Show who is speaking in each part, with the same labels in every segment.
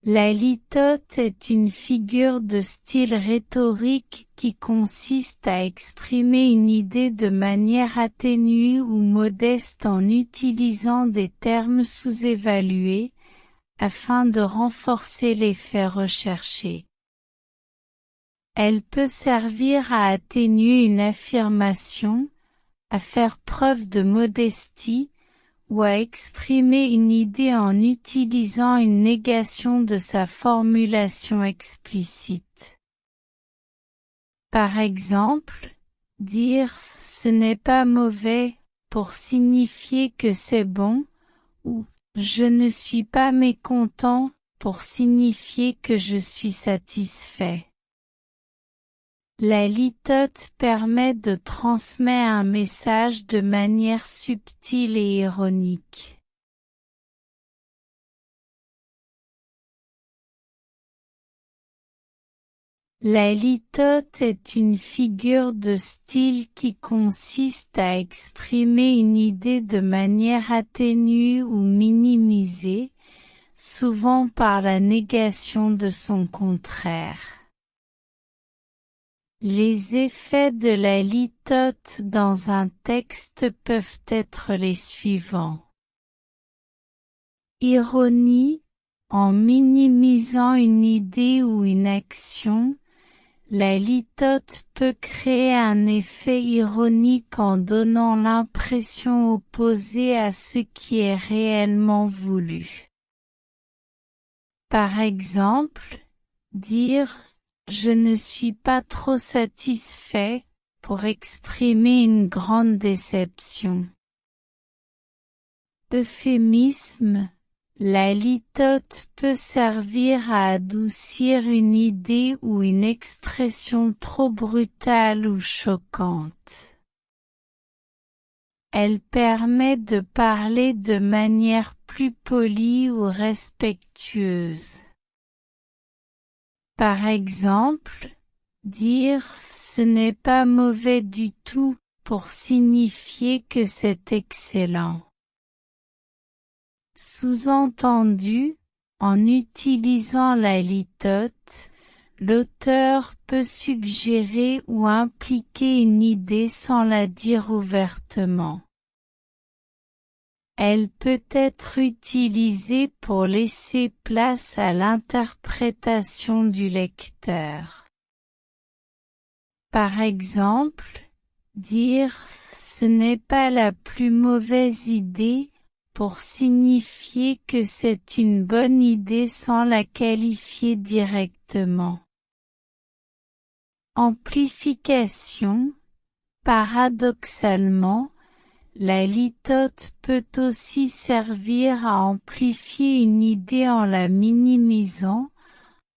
Speaker 1: La litote est une figure de style rhétorique qui consiste à exprimer une idée de manière atténuée ou modeste en utilisant des termes sous-évalués, afin de renforcer l'effet recherché. Elle peut servir à atténuer une affirmation, à faire preuve de modestie, ou à exprimer une idée en utilisant une négation de sa formulation explicite. Par exemple, dire « ce n'est pas mauvais » pour signifier que c'est bon, ou « je ne suis pas mécontent » pour signifier que je suis satisfait. La litote permet de transmettre un message de manière subtile et ironique. La litote est une figure de style qui consiste à exprimer une idée de manière atténuée ou minimisée, souvent par la négation de son contraire. Les effets de la litote dans un texte peuvent être les suivants. Ironie, en minimisant une idée ou une action, la litote peut créer un effet ironique en donnant l'impression opposée à ce qui est réellement voulu. Par exemple, dire « je ne suis pas trop satisfait » pour exprimer une grande déception. Euphémisme. La litote peut servir à adoucir une idée ou une expression trop brutale ou choquante. Elle permet de parler de manière plus polie ou respectueuse. Par exemple, dire « ce n'est pas mauvais du tout » pour signifier que c'est excellent. Sous-entendu, en utilisant la litote, l'auteur peut suggérer ou impliquer une idée sans la dire ouvertement. Elle peut être utilisée pour laisser place à l'interprétation du lecteur. Par exemple, dire « ce n'est pas la plus mauvaise idée » pour signifier que c'est une bonne idée sans la qualifier directement. Amplification. Paradoxalement, la litote peut aussi servir à amplifier une idée en la minimisant,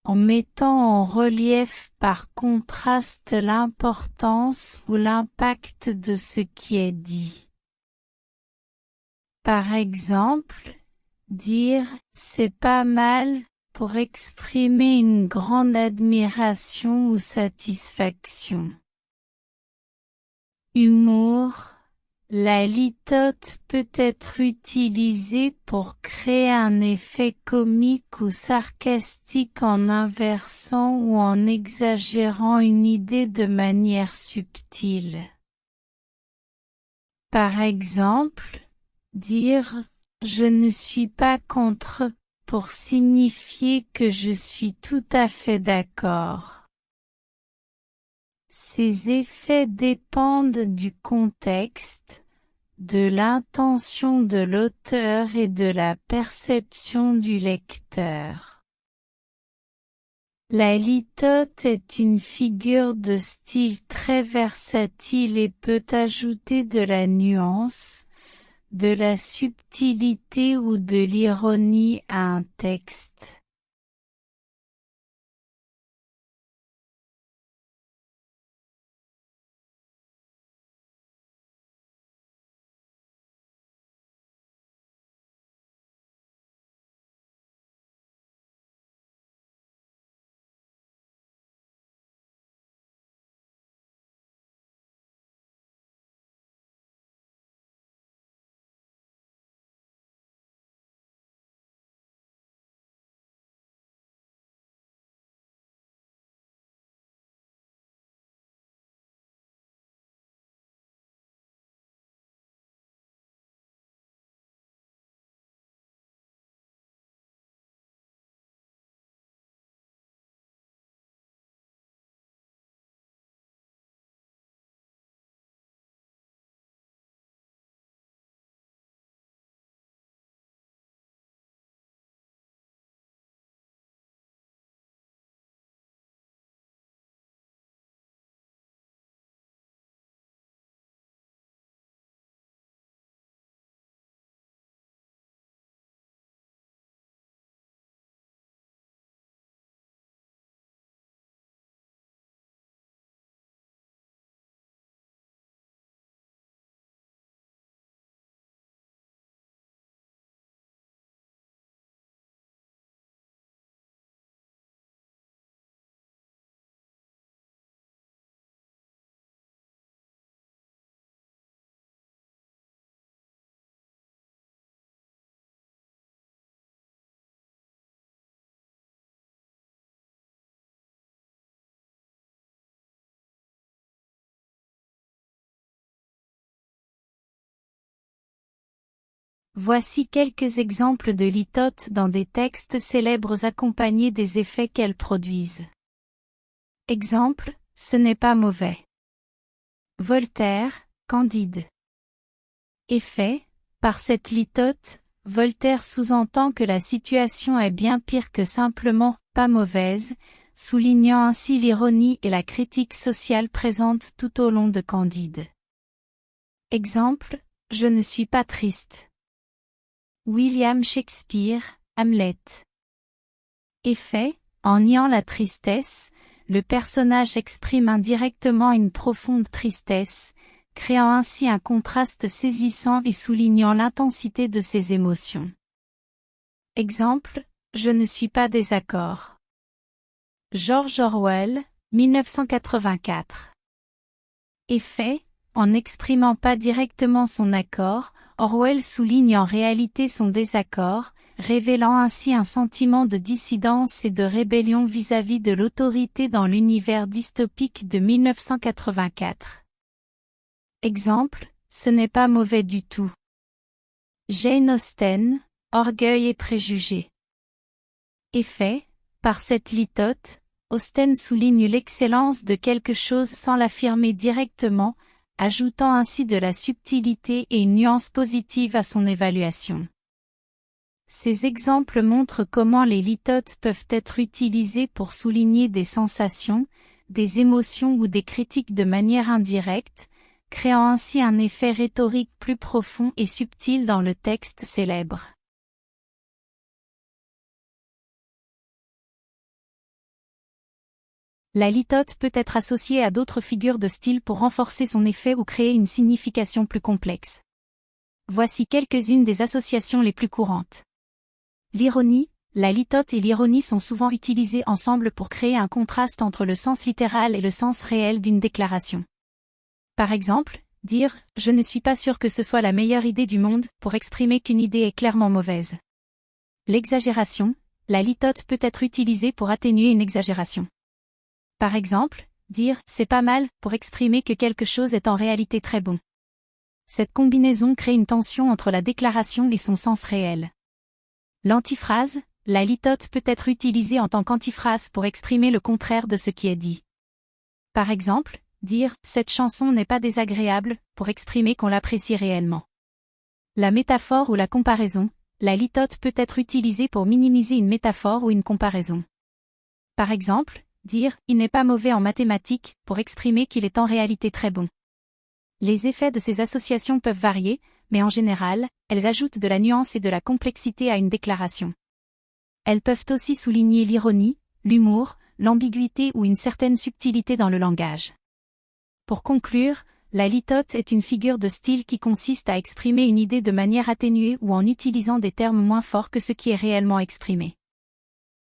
Speaker 1: en mettant en relief par contraste l'importance ou l'impact de ce qui est dit. Par exemple, dire « c'est pas mal » pour exprimer une grande admiration ou satisfaction. Humour. La litote peut être utilisée pour créer un effet comique ou sarcastique en inversant ou en exagérant une idée de manière subtile. Par exemple, dire « je ne suis pas contre » pour signifier que je suis tout à fait d'accord. Ces effets dépendent du contexte, de l'intention de l'auteur et de la perception du lecteur. La litote est une figure de style très versatile et peut ajouter de la nuance, de la subtilité ou de l'ironie à un texte. Voici quelques exemples de litotes dans des textes célèbres accompagnés des effets qu'elles produisent. Exemple, ce n'est pas mauvais. Voltaire, Candide. Effet, par cette litote, Voltaire sous-entend que la situation est bien pire que simplement « pas mauvaise », soulignant ainsi l'ironie et la critique sociale présente tout au long de Candide. Exemple, je ne suis pas triste. William Shakespeare, Hamlet. Effet, en niant la tristesse, le personnage exprime indirectement une profonde tristesse, créant ainsi un contraste saisissant et soulignant l'intensité de ses émotions. Exemple, je ne suis pas désaccord. George Orwell, 1984. Effet, en n'exprimant pas directement son accord, Orwell souligne en réalité son désaccord, révélant ainsi un sentiment de dissidence et de rébellion vis-à-vis de l'autorité dans l'univers dystopique de 1984. Exemple, ce n'est pas mauvais du tout. Jane Austen, Orgueil et préjugés. Effet, par cette litote, Austen souligne l'excellence de quelque chose sans l'affirmer directement, ajoutant ainsi de la subtilité et une nuance positive à son évaluation. Ces exemples montrent comment les litotes peuvent être utilisés pour souligner des sensations, des émotions ou des critiques de manière indirecte, créant ainsi un effet rhétorique plus profond et subtil dans le texte célèbre. La litote peut être associée à d'autres figures de style pour renforcer son effet ou créer une signification plus complexe. Voici quelques-unes des associations les plus courantes. L'ironie, la litote et l'ironie sont souvent utilisées ensemble pour créer un contraste entre le sens littéral et le sens réel d'une déclaration. Par exemple, dire « je ne suis pas sûr que ce soit la meilleure idée du monde » pour exprimer qu'une idée est clairement mauvaise. L'exagération, la litote peut être utilisée pour atténuer une exagération. Par exemple, dire « c'est pas mal » pour exprimer que quelque chose est en réalité très bon. Cette combinaison crée une tension entre la déclaration et son sens réel. L'antiphrase, la litote peut être utilisée en tant qu'antiphrase pour exprimer le contraire de ce qui est dit. Par exemple, dire « cette chanson n'est pas désagréable » pour exprimer qu'on l'apprécie réellement. La métaphore ou la comparaison, la litote peut être utilisée pour minimiser une métaphore ou une comparaison. Par exemple, dire « il n'est pas mauvais en mathématiques » pour exprimer qu'il est en réalité très bon. Les effets de ces associations peuvent varier, mais en général, elles ajoutent de la nuance et de la complexité à une déclaration. Elles peuvent aussi souligner l'ironie, l'humour, l'ambiguïté ou une certaine subtilité dans le langage. Pour conclure, la litote est une figure de style qui consiste à exprimer une idée de manière atténuée ou en utilisant des termes moins forts que ce qui est réellement exprimé.